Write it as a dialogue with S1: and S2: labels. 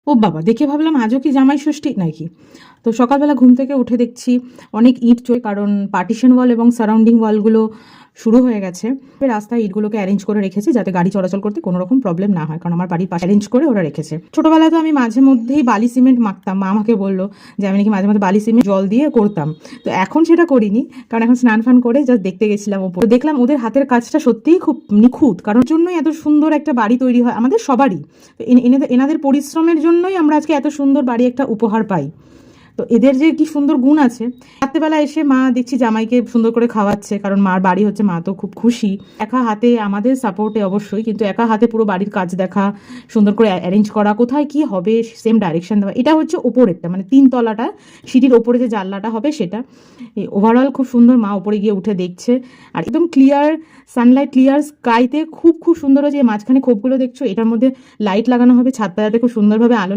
S1: ও বাবা, দেখে ভাবলাম আজও কি জামাই ষষ্ঠী নাকি। তো সকালবেলা ঘুম থেকে উঠে দেখছি অনেক ইট চলে, কারণ পার্টিশন ওয়াল এবং সারাউন্ডিং ওয়ালগুলো শুরু হয়ে গেছে। রাস্তায় ইটগুলোকে অ্যারেঞ্জ করে রেখেছে যাতে গাড়ি চলাচল করতে কোনো রকম প্রবলেম না হয়, কারণ আমার বাড়ির পাশে অ্যারেঞ্জ করে ওরা রেখেছে। ছোটোবেলায় তো আমি মাঝে মধ্যেই বালি সিমেন্ট মাখতাম, মা আমাকে বললো যে আমি নাকি মাঝে মধ্যে বালি সিমেন্ট জল দিয়ে করতাম। তো এখন সেটা করিনি, কারণ এখন স্নান ফান করে জাস্ট দেখতে গেছিলাম ওপর। দেখলাম ওদের হাতের কাজটা সত্যিই খুব নিখুঁত, কারণ জন্যই এত সুন্দর একটা বাড়ি তৈরি হয় আমাদের সবারই। তো এনাদের পরিশ্রমের জন্যই আমরা আজকে এত সুন্দর বাড়ি একটা উপহার পাই। তো এদের যে কি সুন্দর গুণ আছে। রাত্রেবেলা এসে মা দেখছি জামাইকে সুন্দর করে খাওয়াচ্ছে, কারণ মার বাড়ি হচ্ছে, মা তো খুব খুশি। একা হাতে, আমাদের সাপোর্টে অবশ্যই, কিন্তু একা হাতে পুরো বাড়ির কাজ দেখা, সুন্দর করে অ্যারেঞ্জ করা, কোথায় কি হবে সেম ডাইরেকশন দেওয়া। এটা হচ্ছে ওপরেরটা, মানে 3 তলাটা, সিঁড়ির ওপরে যে জানলাটা হবে সেটা। এই ওভারঅল খুব সুন্দর। মা ওপরে গিয়ে উঠে দেখছে, আর একদম ক্লিয়ার সানলাইট, ক্লিয়ার স্কাইতে খুব খুব সুন্দর হয়েছে। মাঝখানে খোপগুলো দেখছো, এটার মধ্যে লাইট লাগানো হবে, ছাদটা যাতে খুব সুন্দরভাবে আলো